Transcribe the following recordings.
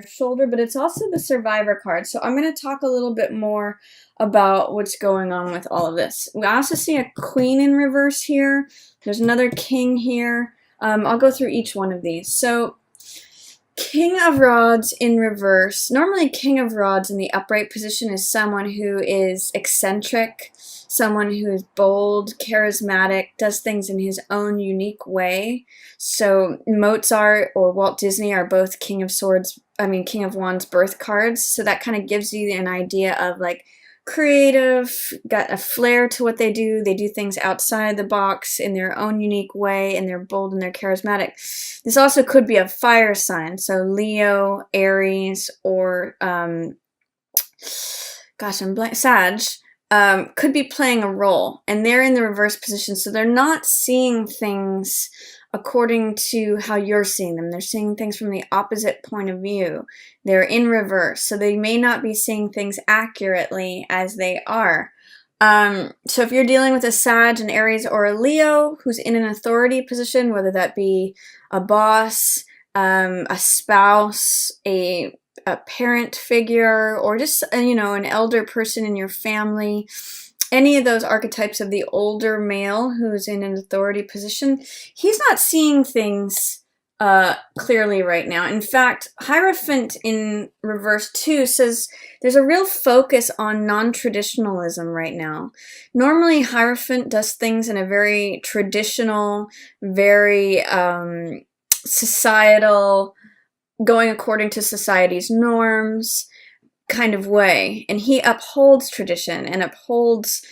shoulder, but it's also the survivor card. So I'm going to talk a little bit more about what's going on with all of this. We also see a queen in reverse here. There's another king here. I'll go through each one of these. So King of Rods in reverse. Normally King of Rods in the upright position is someone who is eccentric, someone who is bold, charismatic, does things in his own unique way. So Mozart or Walt Disney are both King of Wands birth cards. So that kind of gives you an idea of like creative, got a flair to what they do. They do things outside the box in their own unique way, and they're bold and they're charismatic. This also could be a fire sign, so Leo, Aries, or Sag, could be playing a role, and they're in the reverse position, so they're not seeing things according to how you're seeing them. They're seeing things from the opposite point of view. They're in reverse, so they may not be seeing things accurately as they are. So if you're dealing with a Sag, an Aries, or a Leo who's in an authority position, whether that be a boss, a spouse, a parent figure, or just, an elder person in your family, any of those archetypes of the older male who's in an authority position, he's not seeing things clearly right now. In fact, Hierophant in reverse too says there's a real focus on non-traditionalism right now. Normally, Hierophant does things in a very traditional, very societal, going according to society's norms kind of way, and he upholds tradition and upholds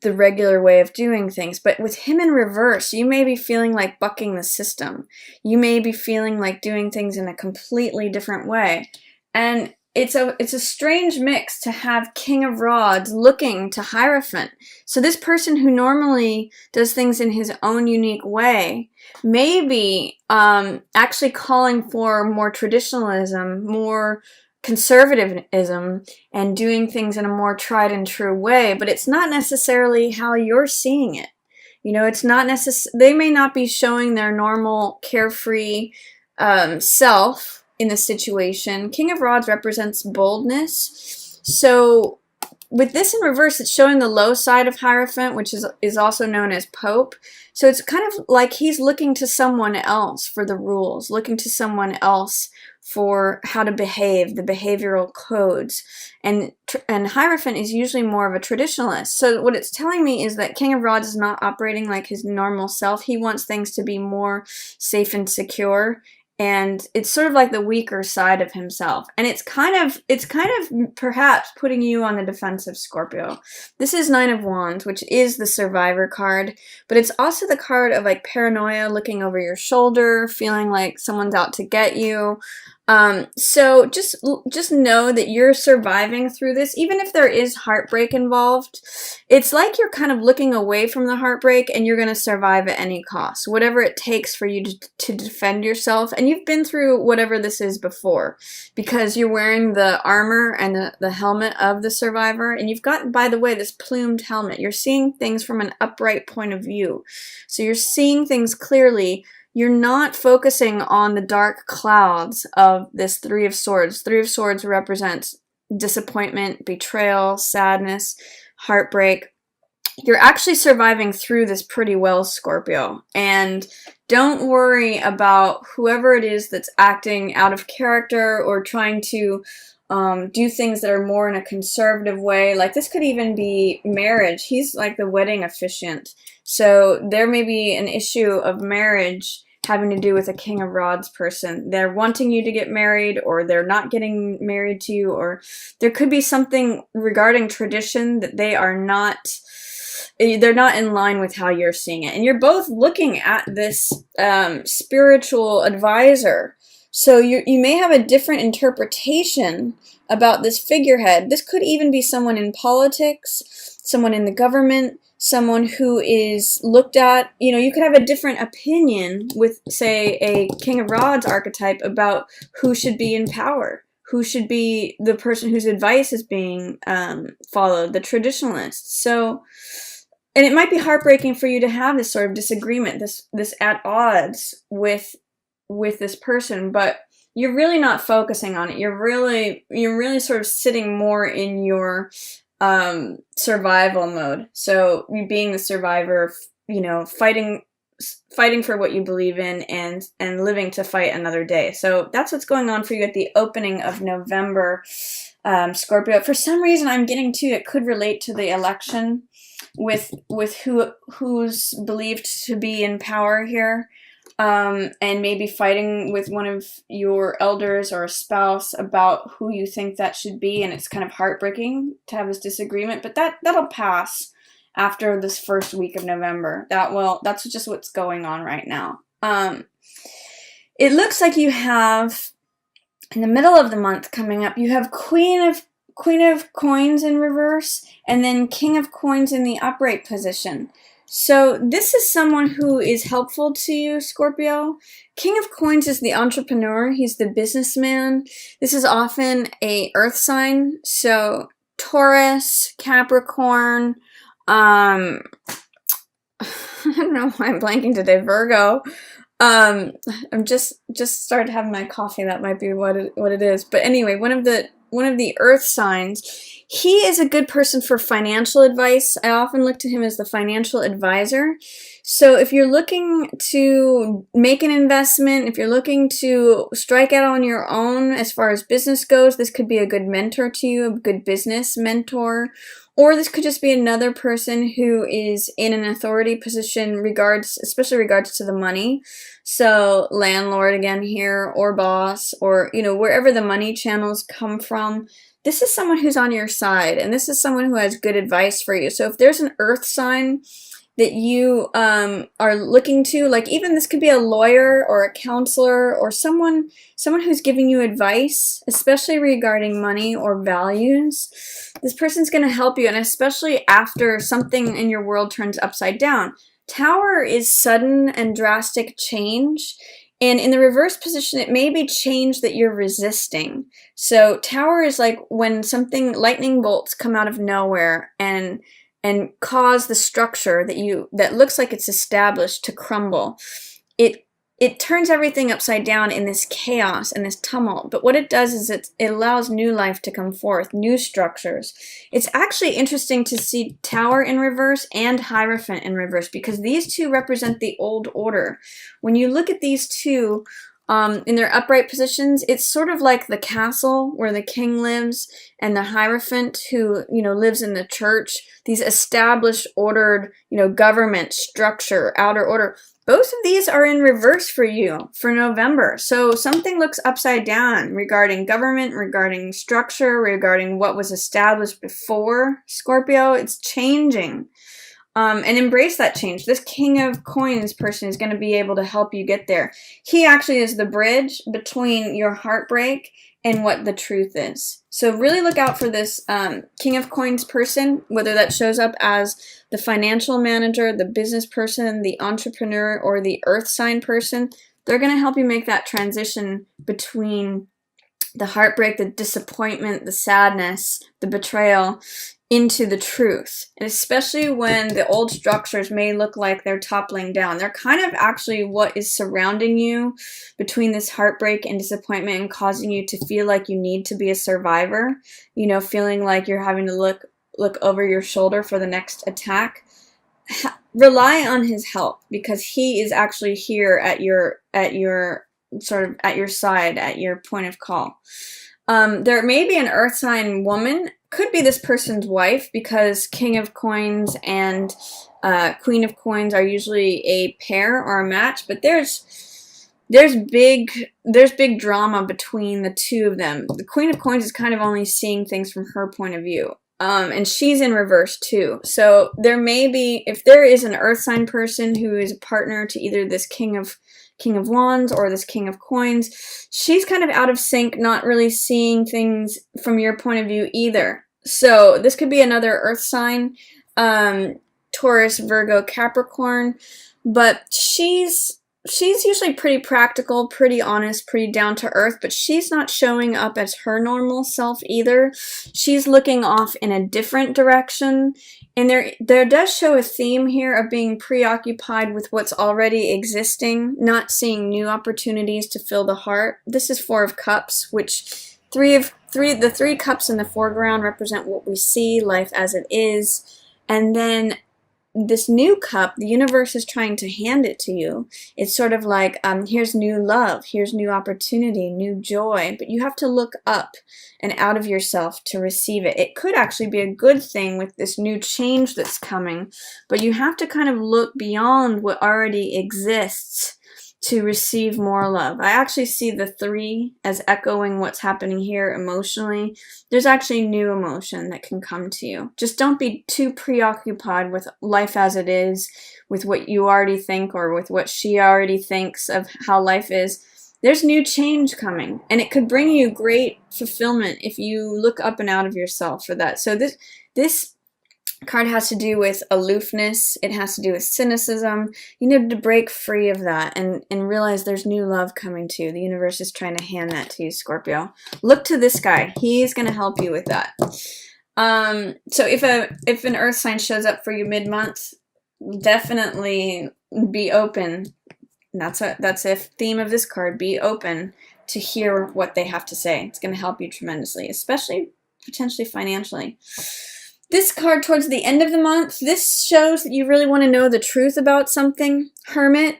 the regular way of doing things. But with him in reverse, you may be feeling like bucking the system. You may be feeling like doing things in a completely different way. And it's a strange mix to have King of Rods looking to Hierophant. So this person who normally does things in his own unique way may be actually calling for more traditionalism, more conservatism, and doing things in a more tried and true way, but it's not necessarily how you're seeing it. It's not they may not be showing their normal carefree self in the situation. King of Rods represents boldness. So with this in reverse, it's showing the low side of Hierophant, which is also known as Pope. So it's kind of like he's looking to someone else for the rules, looking to someone else for how to behave, the behavioral codes. And Hierophant is usually more of a traditionalist. So what it's telling me is that King of Rods is not operating like his normal self. He wants things to be more safe and secure. And it's sort of like the weaker side of himself. And it's kind of perhaps putting you on the defensive, Scorpio. This is Nine of Wands, which is the survivor card, but it's also the card of like paranoia, looking over your shoulder, feeling like someone's out to get you. So just know that you're surviving through this, even if there is heartbreak involved. It's like you're kind of looking away from the heartbreak, and you're going to survive at any cost, whatever it takes for you to defend yourself. And you've been through whatever this is before, because you're wearing the armor and the helmet of the survivor, and you've got, by the way, this plumed helmet. You're seeing things from an upright point of view, so you're seeing things clearly. You're not focusing on the dark clouds of this Three of Swords. Three of Swords represents disappointment, betrayal, sadness, heartbreak. You're actually surviving through this pretty well, Scorpio. And don't worry about whoever it is that's acting out of character or trying to do things that are more in a conservative way. Like this could even be marriage. He's like the wedding officiant. So there may be an issue of marriage having to do with a King of Rods person. They're wanting you to get married, or they're not getting married to you, or there could be something regarding tradition that they're not in line with how you're seeing it. And you're both looking at this spiritual advisor. So you may have a different interpretation about this figurehead. This could even be someone in politics, someone in the government, someone who is looked at, you could have a different opinion with, say, a King of Rods archetype about who should be in power, who should be the person whose advice is being followed, the traditionalist. So, and it might be heartbreaking for you to have this sort of disagreement, this at odds with this person, but you're really not focusing on it. You're really sort of sitting more in your survival mode. So you being the survivor, you know, fighting for what you believe in and living to fight another day. So that's what's going on for you at the opening of November, Scorpio. For some reason, I'm getting to it could relate to the election with who's believed to be in power here. And maybe fighting with one of your elders or a spouse about who you think that should be, and it's kind of heartbreaking to have this disagreement, but that'll pass after this first week of November. That's just what's going on right now. It looks like you have, in the middle of the month coming up, you have Queen of Coins in reverse, and then King of Coins in the upright position. So this is someone who is helpful to you, Scorpio. King of Coins is the entrepreneur. He's the businessman. This is often a earth sign. So Taurus, Capricorn, I don't know why I'm blanking today, Virgo. I'm just started having my coffee. That might be what it is. But anyway, one of the earth signs. He is a good person for financial advice. I often look to him as the financial advisor. So if you're looking to make an investment, if you're looking to strike out on your own as far as business goes, this could be a good mentor to you, a good business mentor. Or this could just be another person who is in an authority position especially regards to the money. So landlord again here, or boss, or, you know, wherever the money channels come from. This is someone who's on your side, and this is someone who has good advice for you. So if there's an earth sign that you are looking to, like even this could be a lawyer or a counselor or someone who's giving you advice, especially regarding money or values. This person's going to help you, and especially after something in your world turns upside down. Tower is sudden and drastic change. And in the reverse position, it may be change that you're resisting. So Tower is like when lightning bolts come out of nowhere and cause the structure that looks like it's established to crumble. It turns everything upside down in this chaos and this tumult. But what it does is it allows new life to come forth, new structures. It's actually interesting to see Tower in reverse and Hierophant in reverse, because these two represent the old order. When you look at these two in their upright positions, it's sort of like the castle where the king lives and the Hierophant who, you know, lives in the church. These established, ordered, you know, government structure, outer order. Both of these are in reverse for you for November. So something looks upside down regarding government, regarding structure, regarding what was established before, Scorpio. It's changing. And embrace that change. This King of Coins person is going to be able to help you get there. He actually is the bridge between your heartbreak and what the truth is. So really look out for this King of Coins person, whether that shows up as the financial manager, the business person, the entrepreneur, or the earth sign person. They're going to help you make that transition between the heartbreak, the disappointment, the sadness, the betrayal, into the truth. And especially when the old structures may look like they're toppling down. They're kind of actually what is surrounding you between this heartbreak and disappointment and causing you to feel like you need to be a survivor, you know, feeling like you're having to look over your shoulder for the next attack. Rely on his help, because he is actually here at your side, at your point of call. There may be an earth sign woman. Could be this person's wife, because King of Coins and Queen of Coins are usually a pair or a match, but there's big drama between the two of them. The Queen of Coins is kind of only seeing things from her point of view. And she's in reverse too. So there may be, if there is an earth sign person who is a partner to either this King of Wands or this King of Coins, she's kind of out of sync, not really seeing things from your point of view either. So this could be another earth sign, Taurus, Virgo, Capricorn, but she's usually pretty practical, pretty honest, pretty down to earth, but she's not showing up as her normal self either. She's looking off in a different direction, And there does show a theme here of being preoccupied with what's already existing, not seeing new opportunities to fill the heart. This is Four of Cups, which the three cups in the foreground represent what we see, life as it is. And then this new cup, the universe is trying to hand it to you. It's sort of like, here's new love, here's new opportunity, new joy, but you have to look up and out of yourself to receive it. It could actually be a good thing with this new change that's coming, but you have to kind of look beyond what already exists to receive more love. I actually see the 3 as echoing what's happening here emotionally. There's actually new emotion that can come to you. Just don't be too preoccupied with life as it is, with what you already think or with what she already thinks of how life is. There's new change coming, and it could bring you great fulfillment if you look up and out of yourself for that. So this card has to do with aloofness. It has to do with cynicism. You need to break free of that and realize there's new love coming to you. The universe is trying to hand that to you, Scorpio. Look to this guy. He's going to help you with that. So if an earth sign shows up for you mid-month, definitely be open. That's a theme of this card. Be open to hear what they have to say. It's going to help you tremendously, especially potentially financially. This card towards the end of the month, this shows that you really want to know the truth about something. Hermit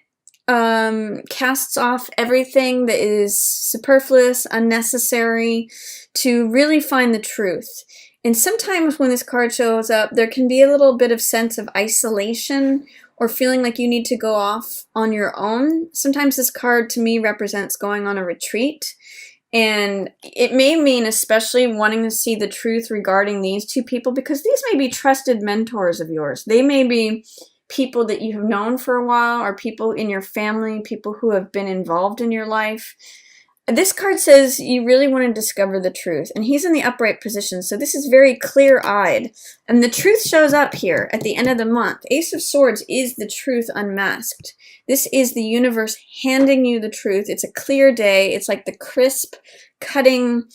casts off everything that is superfluous, unnecessary, to really find the truth. And sometimes when this card shows up, there can be a little bit of sense of isolation or feeling like you need to go off on your own. Sometimes this card to me represents going on a retreat. And it may mean especially wanting to see the truth regarding these two people, because these may be trusted mentors of yours. They may be people that you have known for a while, or people in your family, people who have been involved in your life. This card says you really want to discover the truth, and he's in the upright position, so this is very clear-eyed. And the truth shows up here at the end of the month. Ace of Swords is the truth unmasked. This is the universe handing you the truth. It's a clear day. It's like the crisp, cutting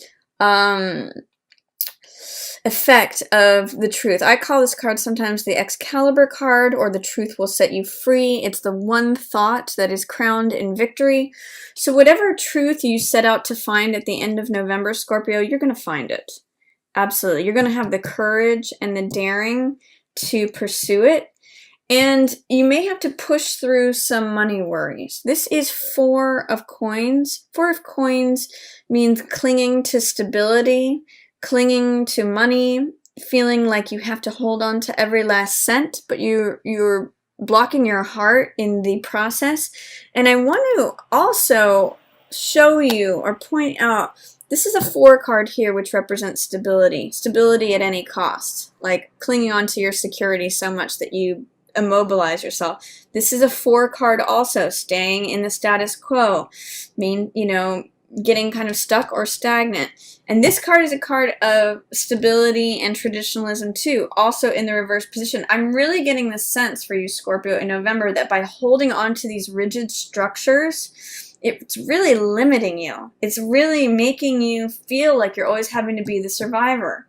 effect of the truth. I call this card sometimes the Excalibur card, or the truth will set you free. It's the one thought that is crowned in victory. So whatever truth you set out to find at the end of November, Scorpio, you're going to find it. Absolutely. You're going to have the courage and the daring to pursue it. And you may have to push through some money worries. This is Four of Coins. Four of Coins means clinging to stability, clinging to money, feeling like you have to hold on to every last cent, but you're blocking your heart in the process. And I want to also show you or point out, this is a 4 card here, which represents stability. Stability at any cost, like clinging on to your security so much that you immobilize yourself. This is a 4 card also, staying in the status quo, getting kind of stuck or stagnant. And this card is a card of stability and traditionalism too, also in the reverse position. I'm really getting the sense for you, Scorpio, in November, that by holding on to these rigid structures, it's really limiting you. It's really making you feel like you're always having to be the survivor.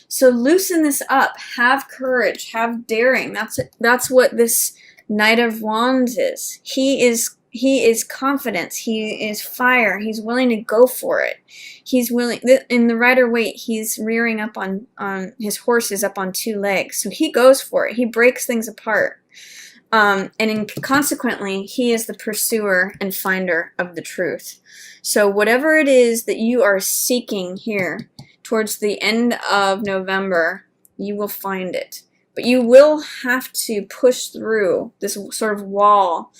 So loosen this up. Have courage. Have daring. That's what this Knight of Wands is. He is confidence. He is fire. He's willing to go for it. He's willing. In the Rider-Waite, he's rearing up on his horse is up on 2 legs. So he goes for it. He breaks things apart. Consequently, he is the pursuer and finder of the truth. So whatever it is that you are seeking here towards the end of November, you will find it. But you will have to push through this sort of wall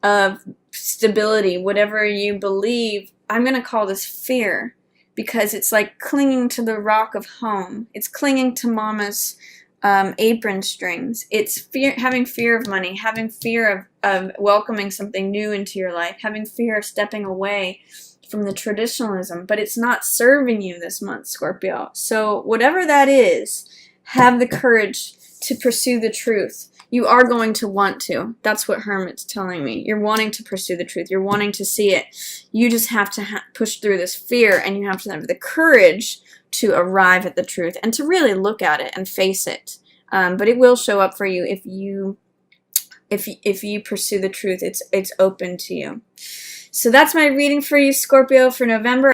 of stability, whatever you believe. I'm going to call this fear, because it's like clinging to the rock of home. It's clinging to mama's apron strings. It's having fear of money, having fear of welcoming something new into your life, having fear of stepping away from the traditionalism, but it's not serving you this month, Scorpio. So whatever that is, have the courage to pursue the truth. You are going to want to. That's what Hermit's telling me. You're wanting to pursue the truth. You're wanting to see it. You just have to push through this fear, and you have to have the courage to arrive at the truth and to really look at it and face it. but it will show up for you if you pursue the truth. It's open to you. So that's my reading for you, Scorpio, for November.